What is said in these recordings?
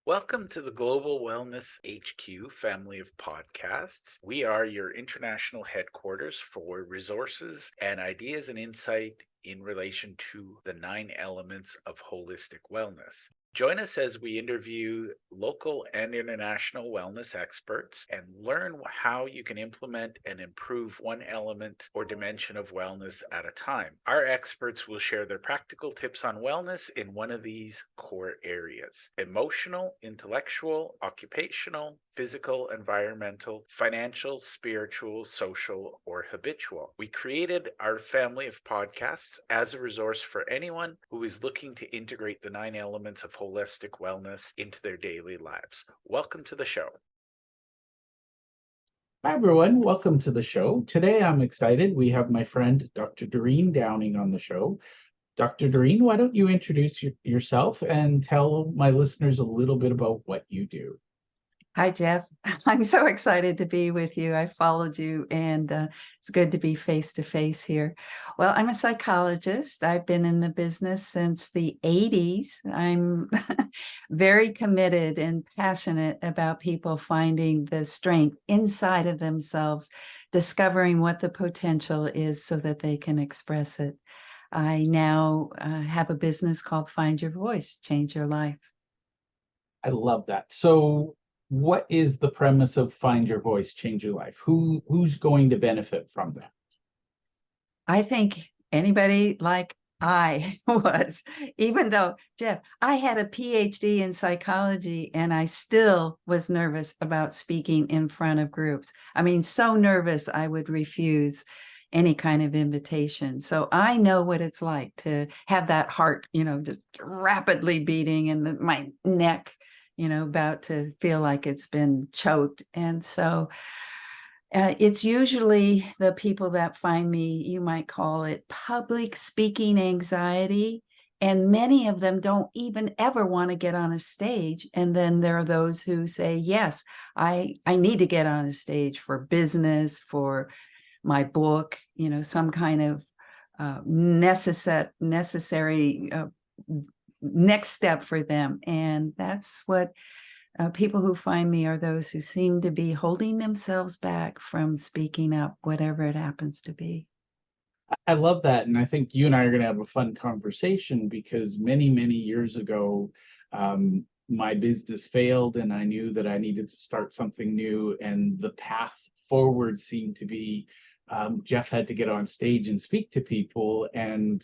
Welcome to the Global Wellness HQ family of podcasts. We are your international headquarters for resources and ideas and insight in relation to the 9 elements of holistic wellness. Join us as we interview local and international wellness experts and learn how you can implement and improve one element or dimension of wellness at a time. Our experts will share their practical tips on wellness in one of these core areas: emotional, intellectual, occupational, physical, environmental, financial, spiritual, social, or habitual. We created our family of podcasts as a resource for anyone who is looking to integrate the 9 elements of holistic wellness into their daily lives. Welcome to the show. Hi, everyone. Welcome to the show. Today, I'm excited. We have my friend, Dr. Doreen Downing, on the show. Dr. Doreen, why don't you introduce yourself and tell my listeners a little bit about what you do? Hi, Jeff. I'm so excited to be with you. I followed you, and it's good to be face to face here. Well, I'm a psychologist. I've been in the business since the 80s. I'm very committed and passionate about people finding the strength inside of themselves, discovering what the potential is so that they can express it. I now have a business called Find Your Voice, Change Your Life. I love that. So, what is the premise of Find Your Voice, Change Your Life? Who's going to benefit from that? I think anybody like I was, even though, Jeff, I had a PhD in psychology and I still was nervous about speaking in front of groups. I mean, so nervous I would refuse any kind of invitation. So I know what it's like to have that heart, just rapidly beating and my neck, about to feel like it's been choked. And so it's usually the people that find me, you might call it public speaking anxiety. And many of them don't even ever want to get on a stage. And then there are those who say, yes, I need to get on a stage for business, for my book, some kind of necessary next step for them. And that's what people who find me are those who seem to be holding themselves back from speaking up, whatever it happens to be. I love that. And I think you and I are going to have a fun conversation because many, many years ago, my business failed and I knew that I needed to start something new. And the path forward seemed to be Jeff had to get on stage and speak to people. And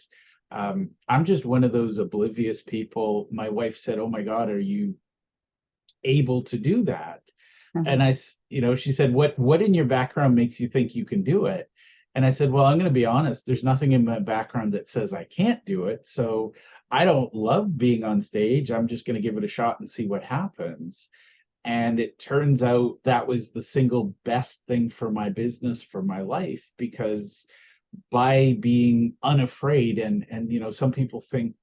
I'm just one of those oblivious people. My wife said, "Oh my God, are you able to do that?" And she said, what in your background makes you think you can do it? And I said, well, I'm going to be honest, there's nothing in my background that says I can't do it. So I don't love being on stage. I'm just going to give it a shot and see what happens. And it turns out that was the single best thing for my business, for my life, because by being unafraid, and some people think,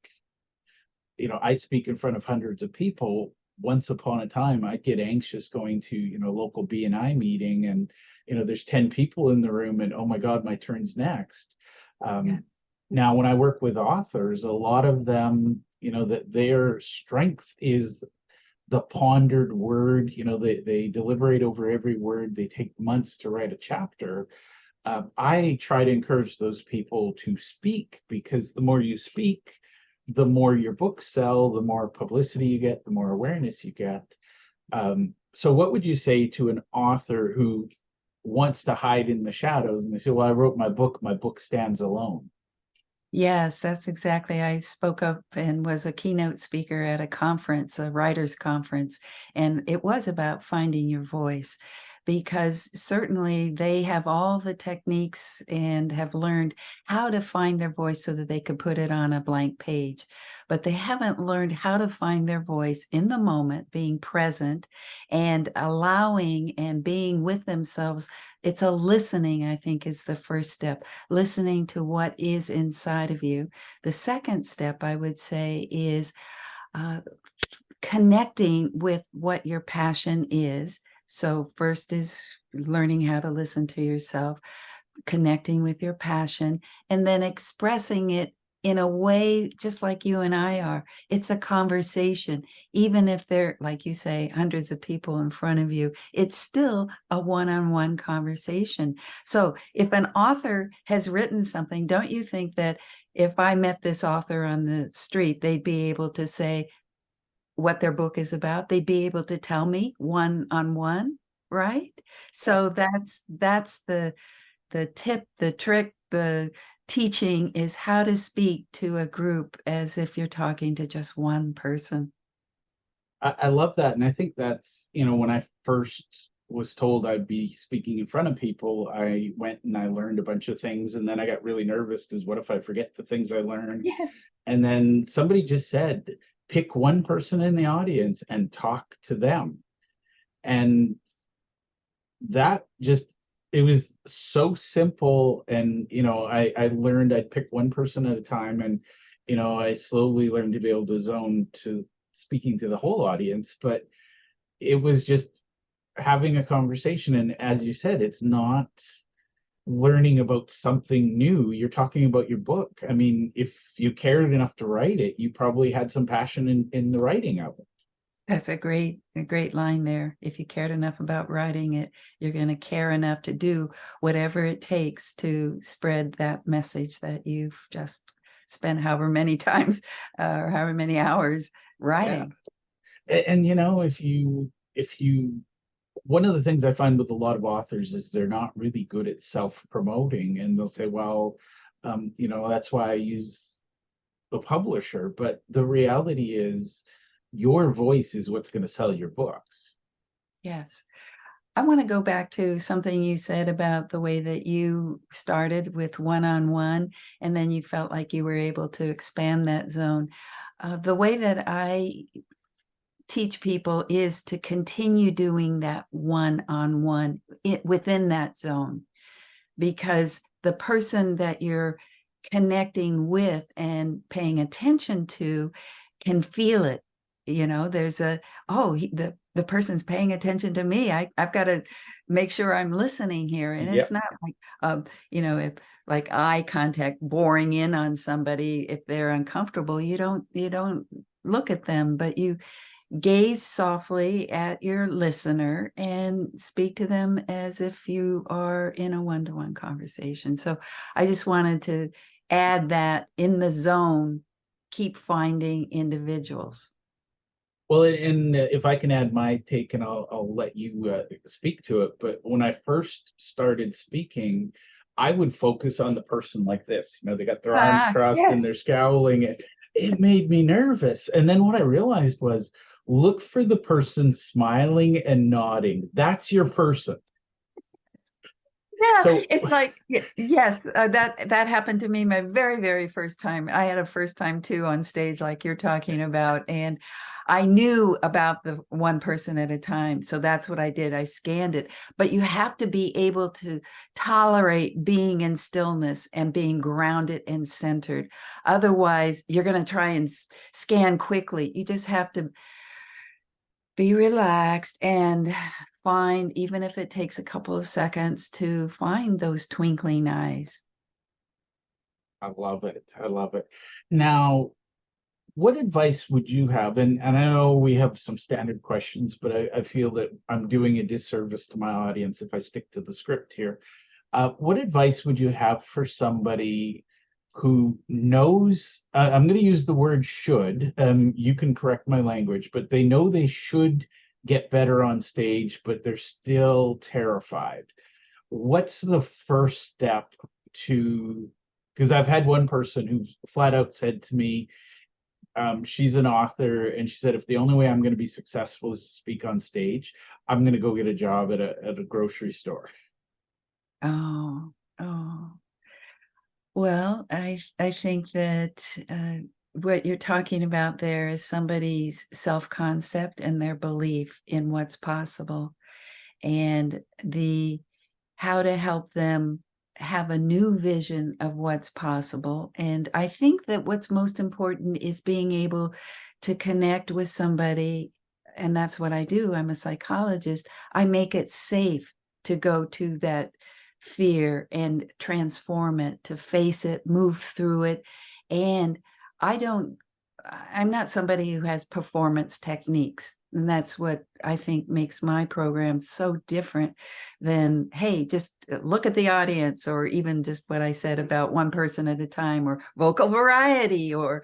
I speak in front of hundreds of people. Once upon a time, I'd get anxious going to, local BNI meeting and, there's 10 people in the room and, oh my God, my turn's next. Yes. Now, when I work with authors, a lot of them, that their strength is the pondered word. They deliberate over every word. They take months to write a chapter. I try to encourage those people to speak, because the more you speak, the more your books sell, the more publicity you get, the more awareness you get. So what would you say to an author who wants to hide in the shadows and they say, well, I wrote my book stands alone? Yes, that's exactly. I spoke up and was a keynote speaker at a conference, a writers' conference, and it was about finding your voice, because certainly they have all the techniques and have learned how to find their voice so that they could put it on a blank page. But they haven't learned how to find their voice in the moment, being present and allowing and being with themselves. It's a listening, I think, is the first step, listening to what is inside of you. The second step, I would say, is connecting with what your passion is. So first is learning how to listen to yourself, connecting with your passion, and then expressing it in a way, just like you and I are. It's a conversation. Even if there, like you say, hundreds of people in front of you, it's still a one-on-one conversation. So if an author has written something, don't you think that if I met this author on the street, they'd be able to say what their book is about? They'd be able to tell me one-on-one, right? So that's the tip, the trick, the teaching is how to speak to a group as if you're talking to just one person. I love that. And I think that's, when I first was told I'd be speaking in front of people, I went and I learned a bunch of things. And then I got really nervous because what if I forget the things I learned? Yes. And then somebody just said, pick one person in the audience and talk to them. And that just, it was so simple. And, I learned I'd pick one person at a time. And, I slowly learned to be able to zone to speaking to the whole audience. But it was just having a conversation. And as you said, it's not learning about something new. You're talking about your book. I mean, if you cared enough to write it, you probably had some passion in the writing of it. That's a great line there. If you cared enough about writing it, you're going to care enough to do whatever it takes to spread that message that you've just spent however many times or however many hours writing. Yeah. And if you one of the things I find with a lot of authors is they're not really good at self-promoting, and they'll say, well, that's why I use the publisher. But the reality is your voice is what's going to sell your books. Yes. I want to go back to something you said about the way that you started with one-on-one, and then you felt like you were able to expand that zone. The way that I teach people is to continue doing that one-on-one within that zone, because the person that you're connecting with and paying attention to can feel it. There's the person's paying attention to me. I've got to make sure I'm listening here. And it's not like, if like eye contact, boring in on somebody, if they're uncomfortable, you don't look at them, but you gaze softly at your listener and speak to them as if you are in a one-to-one conversation. So I just wanted to add that in the zone, keep finding individuals. Well, and if I can add my take, and I'll let you speak to it. But when I first started speaking, I would focus on the person like this. They got their arms crossed and they're scowling. It made me nervous. And then what I realized was, look for the person smiling and nodding. That's your person. Yeah, so, it's like, yes, that happened to me my very, very first time. I had a first time too on stage, like you're talking about, and I knew about the one person at a time. So that's what I did. I scanned it. But you have to be able to tolerate being in stillness and being grounded and centered. Otherwise, you're going to try and scan quickly. You just have to be relaxed and find, even if it takes a couple of seconds, to find those twinkling eyes. I love it. I love it. Now, what advice would you have? And I know we have some standard questions, but I feel that I'm doing a disservice to my audience if I stick to the script here. What advice would you have for somebody who knows, I'm going to use the word should, you can correct my language, but they know they should get better on stage, but they're still terrified? What's the first step to, because I've had one person who flat out said to me, she's an author, and she said, if the only way I'm going to be successful is to speak on stage, I'm going to go get a job at a grocery store. Oh. Well, I think that what you're talking about there is somebody's self-concept and their belief in what's possible, and how to help them have a new vision of what's possible. And I think that what's most important is being able to connect with somebody. And that's what I do. I'm a psychologist. I make it safe to go to that fear and transform it, to face it, move through it, And I'm not somebody who has performance techniques. And that's what I think makes my program so different than, hey, just look at the audience, or even just what I said about one person at a time, or vocal variety, or,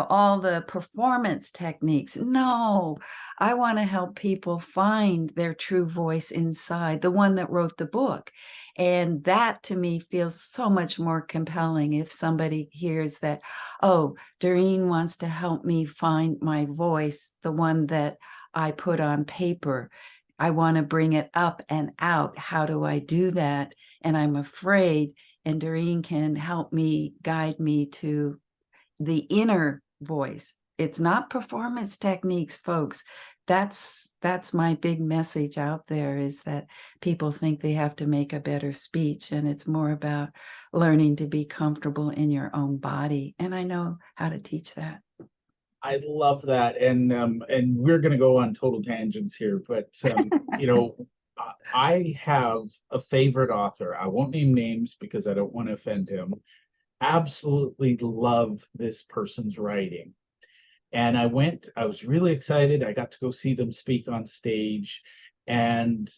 all the performance techniques. No, I want to help people find their true voice inside, the one that wrote the book. And that to me feels so much more compelling if somebody hears that, oh, Doreen wants to help me find my voice, the one that I put on paper. I want to bring it up and out. How do I do that? And I'm afraid, and Doreen can help me, guide me to the inner voice. It's not performance techniques, folks. That's my big message out there, is that people think they have to make a better speech, and it's more about learning to be comfortable in your own body. And I know how to teach that. I love that, and we're going to go on total tangents here, but I have a favorite author. I won't name names because I don't want to offend him. Absolutely love this person's writing. And I was really excited. I got to go see them speak on stage, and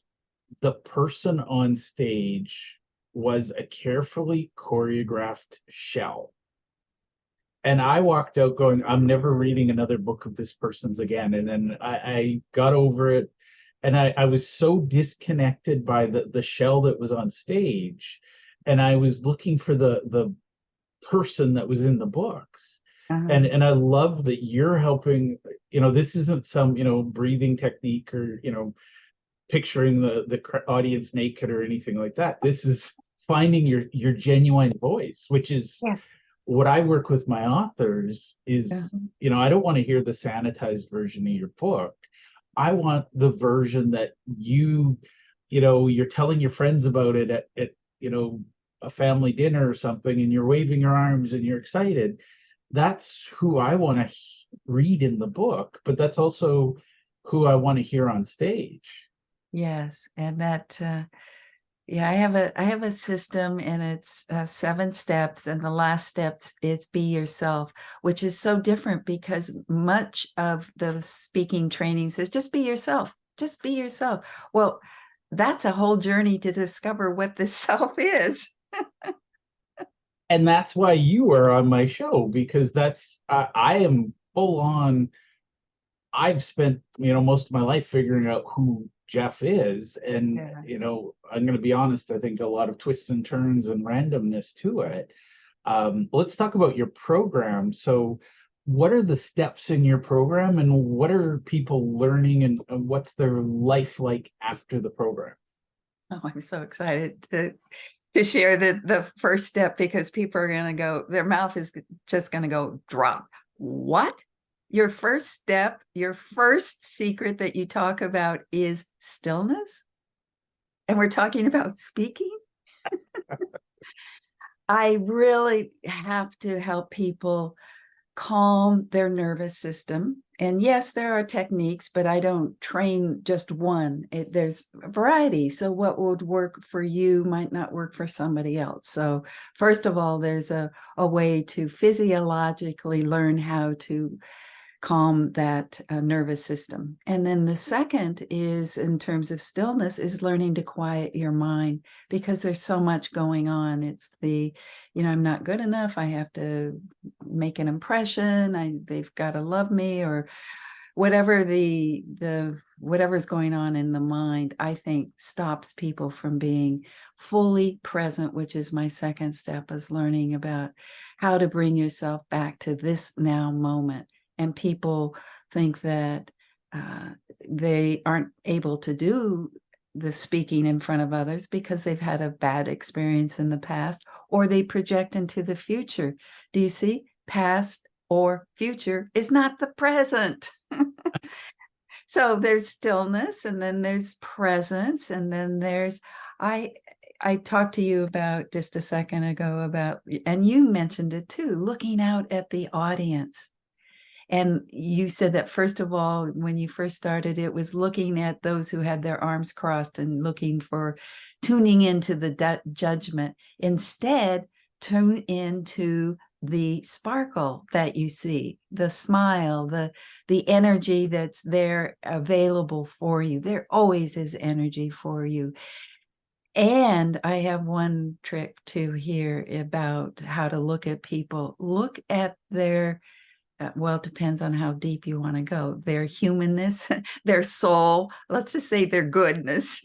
the person on stage was a carefully choreographed shell. And I walked out going, I'm never reading another book of this person's again. And then I got over it. And I was so disconnected by the shell that was on stage. And I was looking for the person that was in the books. And I love that you're helping, this isn't some, breathing technique, or, picturing the audience naked or anything like that. This is finding your genuine voice, which is Yes. What I work with my authors is, I don't want to hear the sanitized version of your book. I want the version that you're telling your friends about it at a family dinner or something, and you're waving your arms and you're excited. That's who I want to read in the book, but that's also who I want to hear on stage. Yes. And that, I have a system, and it's 7 steps. And the last steps is be yourself, which is so different because much of the speaking training says, just be yourself, just be yourself. Well, that's a whole journey to discover what this self is. And that's why you are on my show, because I am full on. I've spent, most of my life figuring out who Jeff is. And, I'm going to be honest, I think a lot of twists and turns and randomness to it. Let's talk about your program. So what are the steps in your program, and what are people learning, and what's their life like after the program? Oh, I'm so excited to share the first step, because people are going to go, their mouth is just going to go drop. What? Your first step, your first secret that you talk about is stillness? And we're talking about speaking? I really have to help people calm their nervous system. And yes, there are techniques, but I don't train just one. There's a variety. So what would work for you might not work for somebody else. So first of all, there's a way to physiologically learn how to calm that nervous system. And then the second is, in terms of stillness, is learning to quiet your mind, because there's so much going on. It's I'm not good enough. I have to make an impression. They've got to love me, or whatever whatever's going on in the mind, I think stops people from being fully present, which is my second step, is learning about how to bring yourself back to this now moment. And people think that they aren't able to do the speaking in front of others because they've had a bad experience in the past, or they project into the future. Do you see? Past or future is not the present. So there's stillness, and then there's presence, and then there's, I talked to you about just a second ago about, and you mentioned it too, looking out at the audience. And you said that, first of all, when you first started, it was looking at those who had their arms crossed and looking for tuning into the judgment. Instead, tune into the sparkle that you see, the smile, the energy that's there available for you. There always is energy for you. And I have one trick too here about how to look at people. Look at their, well, it depends on how deep you want to go, their humanness, their soul, let's just say their goodness.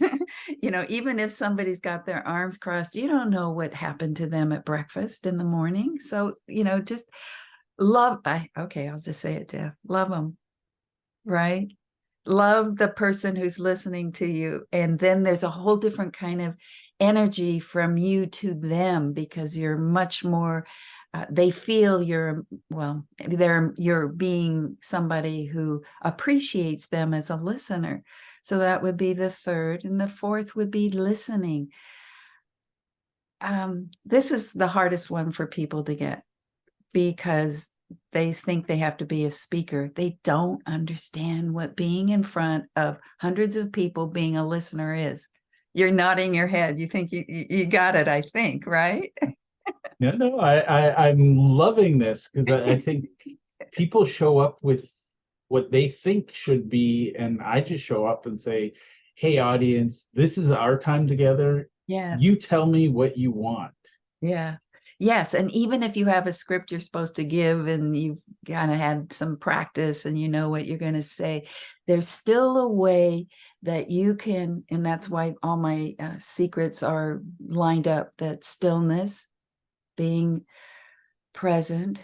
Even if somebody's got their arms crossed, you don't know what happened to them at breakfast in the morning. So, just I'll just say it, Jeff, love them, right? Love the person who's listening to you. And then there's a whole different kind of energy from you to them, because you're much more, they feel you're being somebody who appreciates them as a listener. So that would be the third. And the fourth would be listening. This is the hardest one for people to get, because they think they have to be a speaker. They don't understand what being in front of hundreds of people being a listener is. You're nodding your head. You think you got it, I think, right? No, I'm loving this, because I think people show up with what they think should be, and I just show up and say, hey, audience, this is our time together. Yes. You tell me what you want. Yeah. Yes. And even if you have a script you're supposed to give and you've kind of had some practice and you know what you're going to say, there's still a way that you can, and that's why all my secrets are lined up, that stillness, being present,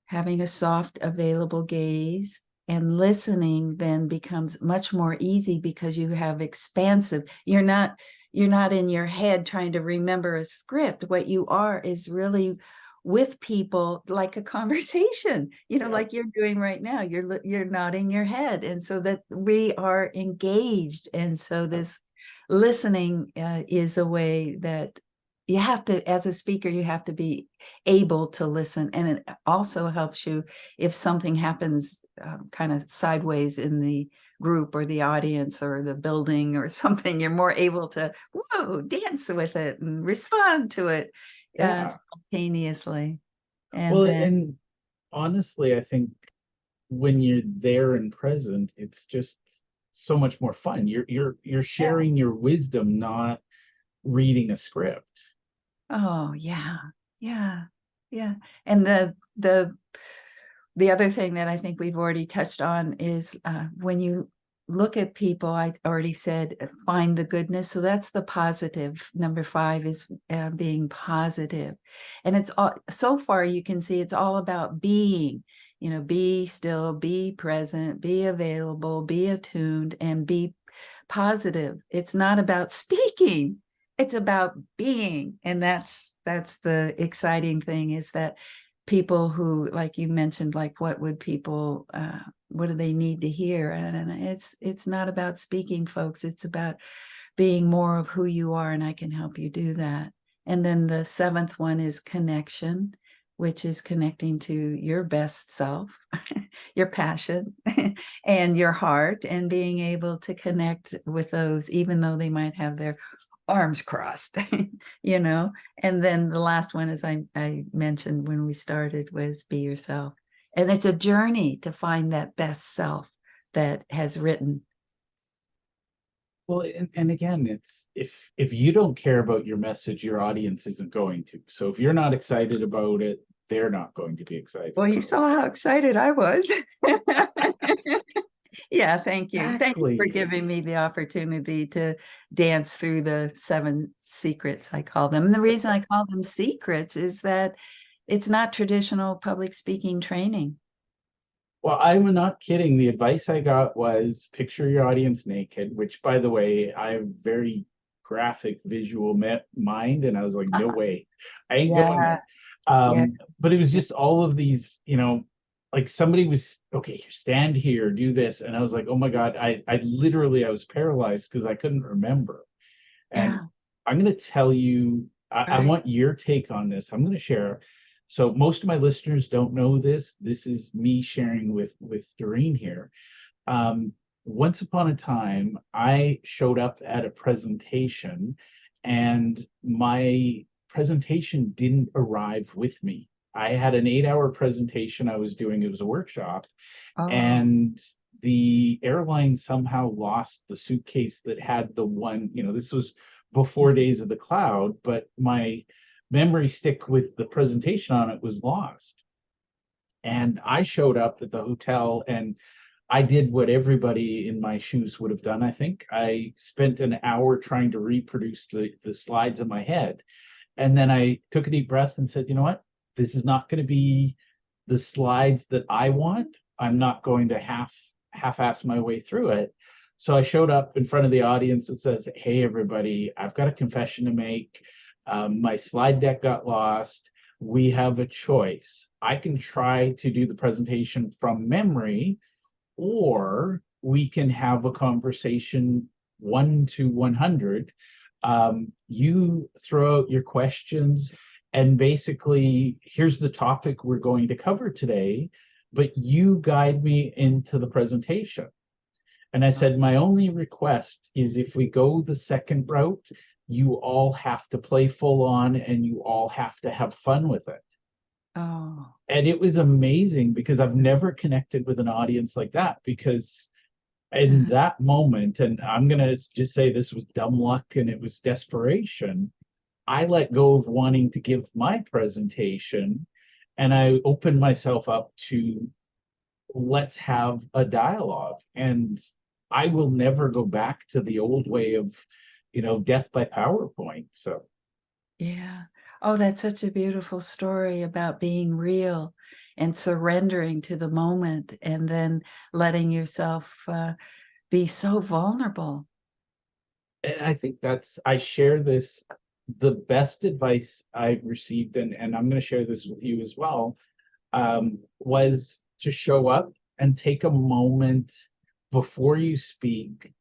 having a soft, available gaze, and listening then becomes much more easy, because you have expansive, you're not in your head trying to remember a script. What you are is really with people, like a conversation, like you're doing right now. You're nodding your head, and so that we are engaged. And so this listening is a way that you have to, as a speaker, you have to be able to listen. And it also helps you if something happens kind of sideways in the group or the audience or the building or something, you're more able to dance with it and respond to it spontaneously. And honestly, I think when you're there and present, it's just so much more fun. You're sharing your wisdom, not reading a script. Oh yeah. And the other thing that I think we've already touched on is when you look at people, I already said, find the goodness. So that's the positive. Number 5 is being positive. And it's all, so far you can see it's all about being, be still, be present, be available, be attuned, and be positive. It's not about speaking. It's about being. And that's the exciting thing, is that people who, like you mentioned, like what would people what do they need to hear? And it's not about speaking, folks. It's about being more of who you are, and I can help you do that. And then the 7th one is connection, which is connecting to your best self, your passion, and your heart, and being able to connect with those, even though they might have their arms crossed, And then the last one, as I mentioned when we started, was be yourself. And it's a journey to find that best self that has written. Well, and again, it's if you don't care about your message, your audience isn't going to. So if you're not excited about it, they're not going to be excited. Well, you saw how excited I was. Yeah, thank you. Exactly. Thank you for giving me the opportunity to dance through the 7 secrets, I call them. And the reason I call them secrets is that it's not traditional public speaking training. Well, I'm not kidding. The advice I got was picture your audience naked, which, by the way, I have very graphic visual mind. And I was like, no way, I ain't going there. But it was just all of these, like somebody was, okay, stand here, do this. And I was like, oh my God, I literally, I was paralyzed because I couldn't remember. And I'm going to tell you, I want your take on this. I'm going to share. So most of my listeners don't know this. This is me sharing with Doreen here. Once upon a time, I showed up at a presentation and my presentation didn't arrive with me. I had an 8-hour presentation I was doing. It was a workshop, Oh, and the airline somehow lost the suitcase that had the one, this was before days of the cloud, but my memory stick with the presentation on it was lost. And I showed up at the hotel, and I did what everybody in my shoes would have done, I think. I spent an hour trying to reproduce the slides in my head. And then I took a deep breath and said, you know what? This is not going to be the slides that I want. I'm not going to half-ass my way through it. So I showed up in front of the audience and says, hey, everybody, I've got a confession to make. My slide deck got lost. We have a choice. I can try to do the presentation from memory, or we can have a conversation 1 to 100. You throw out your questions, and basically, here's the topic we're going to cover today, but you guide me into the presentation. And I said, my only request is if we go the second route, you all have to play full on and you all have to have fun with it. oh, And it was amazing because I've never connected with an audience like that, because in that moment, and I'm going to just say this was dumb luck and it was desperation, I let go of wanting to give my presentation and I opened myself up to, let's have a dialogue. And I will never go back to the old way of, death by PowerPoint. So yeah. Oh, that's such a beautiful story about being real and surrendering to the moment and then letting yourself be so vulnerable. and I think I share this, the best advice I've received, and I'm going to share this with you as well, was to show up and take a moment before you speak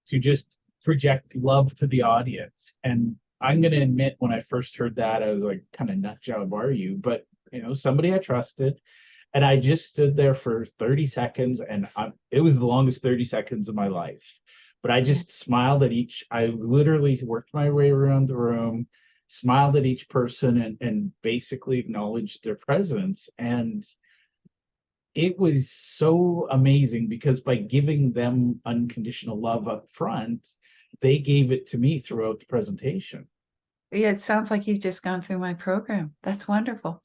to just project love to the audience. And I'm going to admit, when I first heard that, I was like, kind of nut job are you? But, somebody I trusted. And I just stood there for 30 seconds, and it was the longest 30 seconds of my life. But I Yeah. just smiled at I literally worked my way around the room, smiled at each person, and basically acknowledged their presence. And it was so amazing because by giving them unconditional love up front, they gave it to me throughout the presentation. Yeah, it sounds like you've just gone through my program. That's wonderful.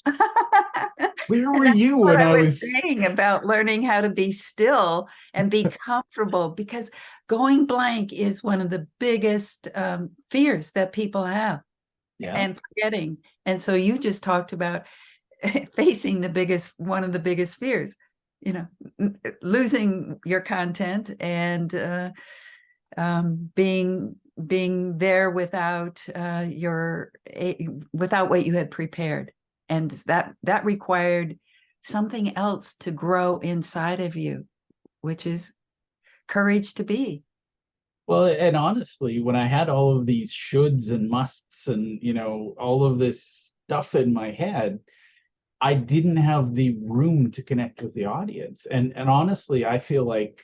Where And were that's you what when I I was was? saying about learning how to be still and be comfortable, because going blank is one of the biggest fears that people have, Yeah. and forgetting. And so you just talked about facing one of the biggest fears, losing your content and being there without without what you had prepared, and that required something else to grow inside of you, which is courage to be. Well, and honestly, when I had all of these shoulds and musts and, all of this stuff in my head, I didn't have the room to connect with the audience. And honestly, I feel like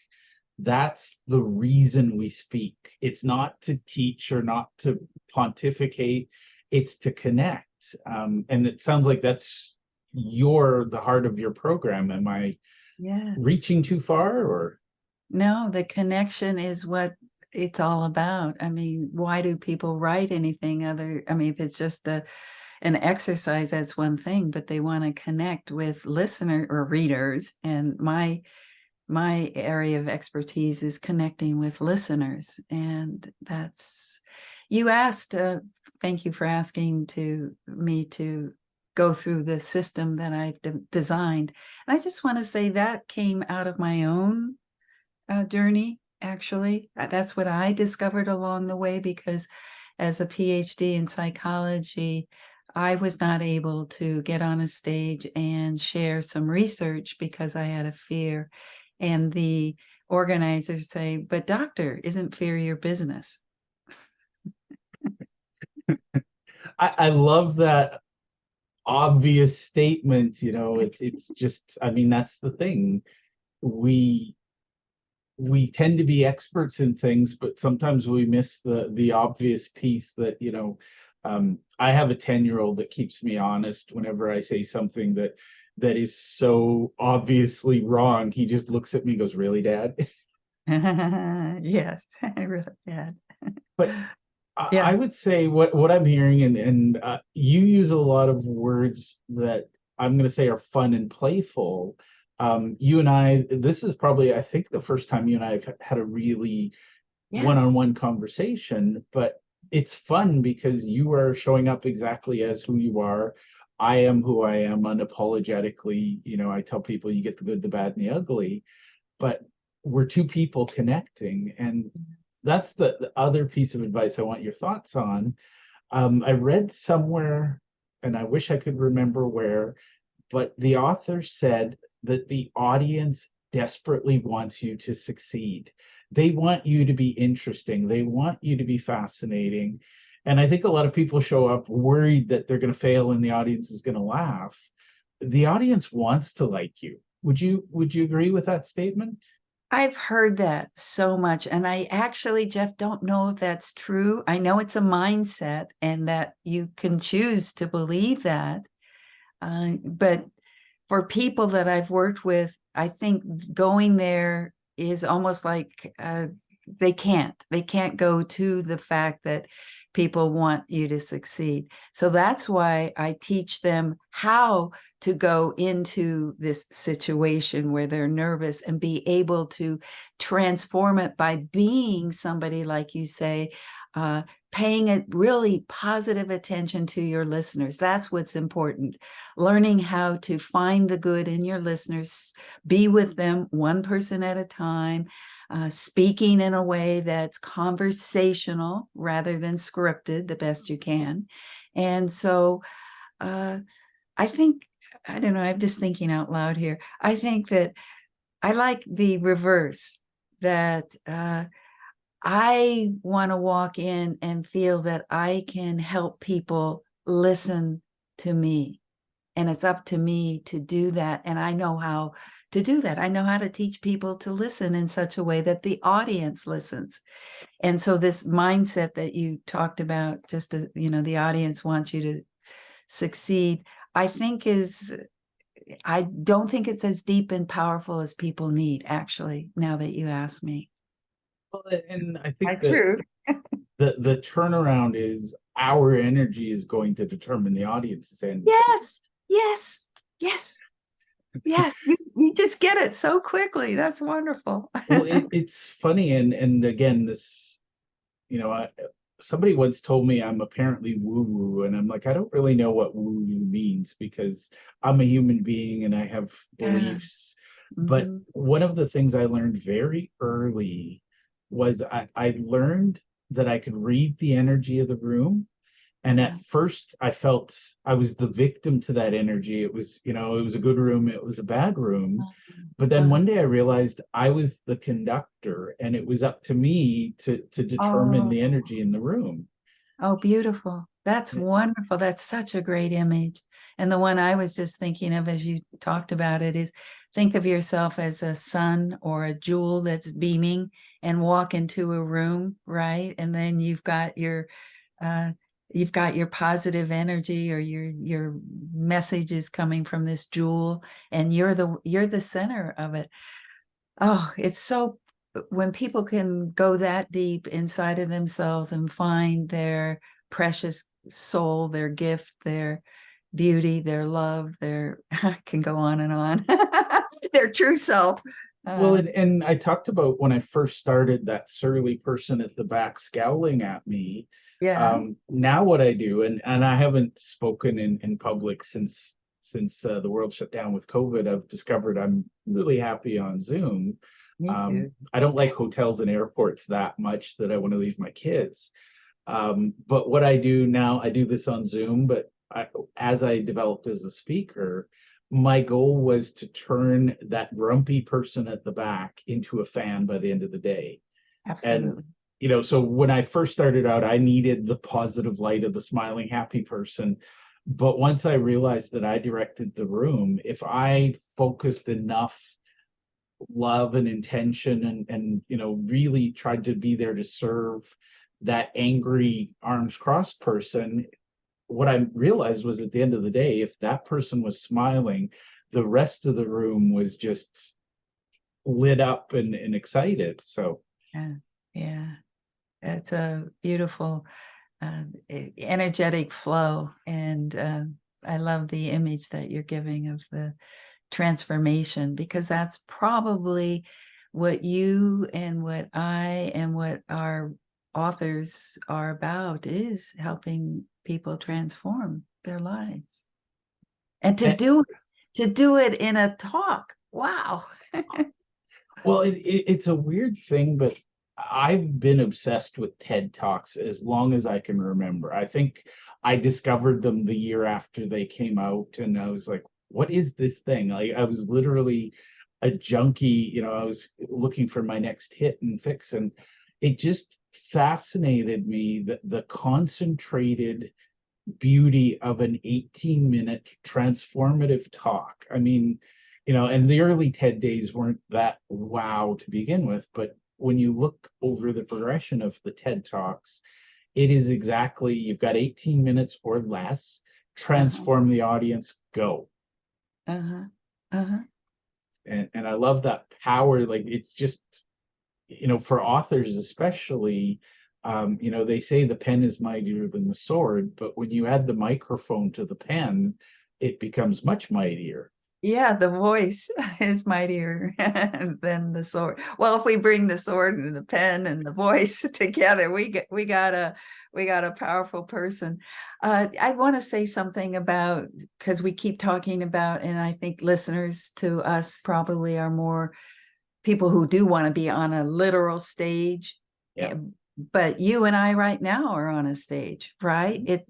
that's the reason we speak. It's not to teach or not to pontificate, it's to connect. And it sounds like that's the heart of your program. Am I Yes. reaching too far, or? No, the connection is what it's all about. I mean, why do people write anything other? I mean, if it's just an exercise, that's one thing, but they want to connect with listener or readers. And my area of expertise is connecting with listeners. And you asked, thank you for asking me to go through the system that I've designed. And I just want to say that came out of my own journey, actually. That's what I discovered along the way, because as a PhD in psychology, I was not able to get on a stage and share some research because I had a fear. And the organizers say, but doctor, isn't fear your business? I love that obvious statement. It's just, I mean, that's the thing. We we tend to be experts in things, but sometimes we miss the obvious piece that, I have a 10-year-old that keeps me honest whenever I say something that is so obviously wrong. He just looks at me and goes, "Really, Dad?" Yes, I really did. But I Yeah. would say what I'm hearing, and you use a lot of words that I'm going to say are fun and playful. You and I, this is probably, I think, the first time you and I have had a really Yes. one-on-one conversation, but it's fun because you are showing up exactly as who you are. I am who I am unapologetically. I tell people you get the good, the bad, and the ugly, but we're two people connecting. And that's the other piece of advice I want your thoughts on. I read somewhere, and I wish I could remember where, but the author said that the audience desperately wants you to succeed. They want you to be interesting. They want you to be fascinating. And I think a lot of people show up worried that they're going to fail and the audience is going to laugh. The audience wants to like you. Would you agree with that statement? I've heard that so much. And I actually, Jeff, don't know if that's true. I know it's a mindset and that you can choose to believe that. But for people that I've worked with, I think going there is almost like they can't go to the fact that people want you to succeed. So that's why I teach them how to go into this situation where they're nervous and be able to transform it by being somebody, like you say, paying a really positive attention to your listeners. That's what's important. Learning how to find the good in your listeners, be with them one person at a time, speaking in a way that's conversational rather than scripted the best you can. And so I think, I don't know, I'm just thinking out loud here. I think that I like the reverse, that I want to walk in and feel that I can help people listen to me. And it's up to me to do that. And I know how to do that. I know how to teach people to listen in such a way that the audience listens. And so this mindset that you talked about, just as, the audience wants you to succeed, I don't think it's as deep and powerful as people need, actually, now that you ask me. Well, and I think I that proved. the turnaround is our energy is going to determine the audience's energy. Yes, yes, yes, yes. You just get it so quickly. That's wonderful. Well, it's funny, and again, this, somebody once told me I'm apparently woo-woo, and I'm like, I don't really know what woo-woo means because I'm a human being and I have Yeah. beliefs. But Mhm. one of the things I learned very early was I learned that I could read the energy of the room. And Yeah. at first I felt I was the victim to that energy. It was a good room, it was a bad room. But then Uh-huh. one day I realized I was the conductor and it was up to me to determine Oh, the energy in the room. oh, beautiful. That's Yeah. wonderful. That's such a great image. And the one I was just thinking of as you talked about it is, think of yourself as a sun or a jewel that's beaming and walk into a room, right? And then uh, you've got your positive energy, or your message is coming from this jewel, and you're the center of it. Oh, it's so, when people can go that deep inside of themselves and find their precious soul, their gift, their beauty, their love, their I can go on and on, their true self. Well, Uh, and I talked about when I first started, that surly person at the back scowling at me. yeah, Now what I do, and I haven't spoken in public since the world shut down with COVID. I've discovered I'm really happy on Zoom. me too. I don't like hotels and airports that much that I want to leave my kids. But what I do now, I do this on Zoom, but as I developed as a speaker, my goal was to turn that grumpy person at the back into a fan by the end of the day. And, Absolutely. so when I first started out, I needed the positive light of the smiling, happy person. But once I realized that I directed the room, if I focused enough love and intention and really tried to be there to serve, that angry arms crossed person, what I realized was at the end of the day, if that person was smiling, the rest of the room was just lit up and excited. So Yeah, yeah. It's a beautiful, energetic flow. And I love the image that you're giving of the transformation, because that's probably what you and what I and what our authors are about, is helping people transform their lives. And and, to do it in a talk. Wow. well, it's a weird thing, but I've been obsessed with TED Talks as long as I can remember. I think I discovered them the year after they came out, and I was like, what is this thing? Like, I was literally a junkie, I was looking for my next hit and fix, and it just fascinated me that the concentrated beauty of an 18-minute transformative talk. I mean, and the early TED days weren't that wow to begin with, but when you look over the progression of the TED Talks, it is exactly, you've got 18 minutes or less, Uh-huh. transform the audience, go. Uh-huh. Uh-huh. And I love that power. Like, it's just, for authors especially, they say the pen is mightier than the sword, but when you add the microphone to the pen, it becomes much mightier. Yeah, the voice is mightier than the sword. Well, if we bring the sword and the pen and the voice together, we got a powerful person. I want to say something about, because we keep talking about, and I think listeners to us probably are more people who do want to be on a literal stage. Yeah. But you and I right now are on a stage, right?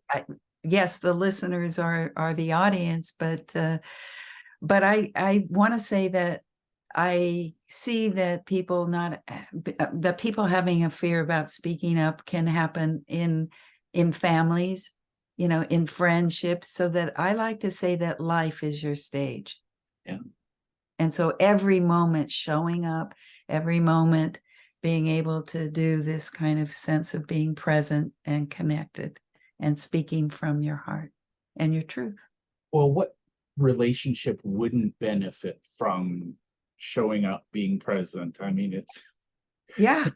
Yes, the listeners are the audience, but I want to say that I see that that people having a fear about speaking up can happen in families, in friendships. So that I like to say that life is your stage. Yeah. And so every moment showing up, every moment being able to do this kind of sense of being present and connected and speaking from your heart and your truth. Well, what relationship wouldn't benefit from showing up, being present? I mean, it's Yeah.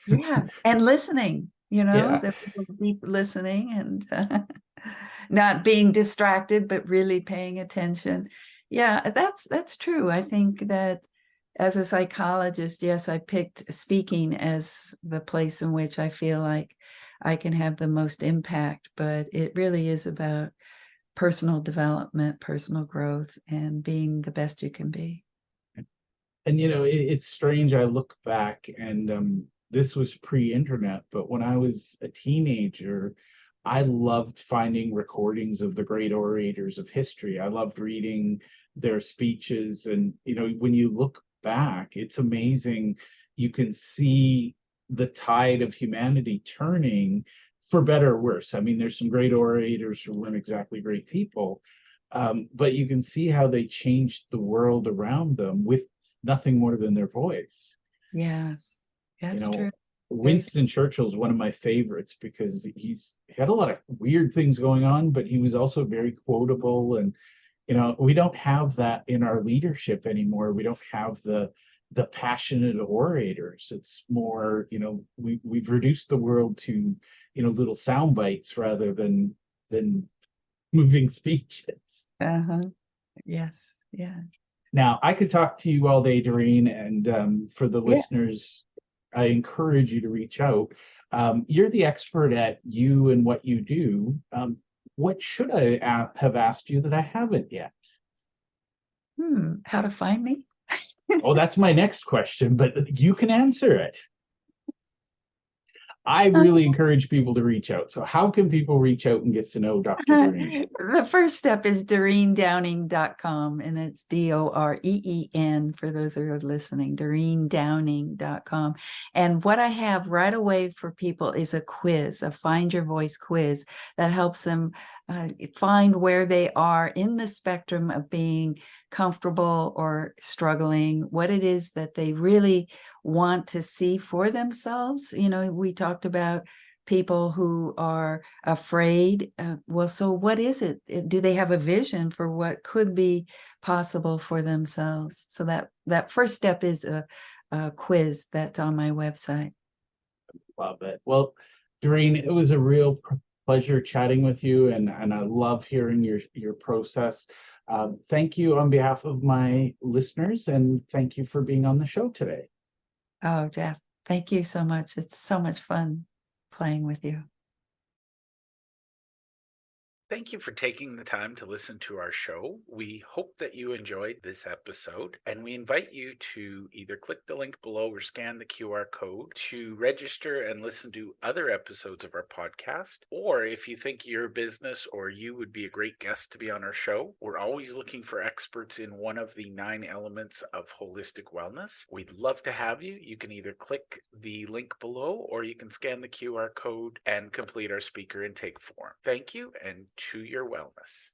Yeah. And listening, yeah. the deep listening and not being distracted, but really paying attention. Yeah, that's true. I think that as a psychologist, yes, I picked speaking as the place in which I feel like I can have the most impact, but it really is about personal development, personal growth, and being the best you can be. And it's strange. I look back, and this was pre-internet, but when I was a teenager, I loved finding recordings of the great orators of history. I loved reading their speeches, and when you look back, it's amazing. You can see the tide of humanity turning, for better or worse. I mean, there's some great orators who weren't exactly great people, but you can see how they changed the world around them with nothing more than their voice. Yes, You that's know, true. Very Winston Churchill's one of my favorites because he had a lot of weird things going on, but he was also very quotable. And we don't have that in our leadership anymore. We don't have the passionate orators. It's more, we've reduced the world to little sound bites rather than moving speeches. Uh-huh. Yes. Yeah. Now, I could talk to you all day, Doreen, and for the Yes. listeners, I encourage you to reach out. You're the expert at you and what you do. What should I have asked you that I haven't yet? How to find me? Oh, that's my next question, but you can answer it. I really encourage people to reach out. So how can people reach out and get to know Dr. Doreen? The first step is DoreenDowning.com, and it's DOREEN for those who are listening, DoreenDowning.com. And what I have right away for people is a quiz, a Find Your Voice quiz that helps them find where they are in the spectrum of being comfortable or struggling, what it is that they really want to see for themselves. We talked about people who are afraid. Well, so what is it? Do they have a vision for what could be possible for themselves? So that first step is a quiz that's on my website. Love it. Well, Doreen, it was a real pleasure chatting with you, and I love hearing your process. Thank you on behalf of my listeners, and thank you for being on the show today. Oh, Jeff, thank you so much. It's so much fun playing with you. Thank you for taking the time to listen to our show. We hope that you enjoyed this episode, and we invite you to either click the link below or scan the QR code to register and listen to other episodes of our podcast. Or if you think your business or you would be a great guest to be on our show, we're always looking for experts in one of the 9 elements of holistic wellness. We'd love to have you. You can either click the link below or you can scan the QR code and complete our speaker intake form. Thank you, and to your wellness.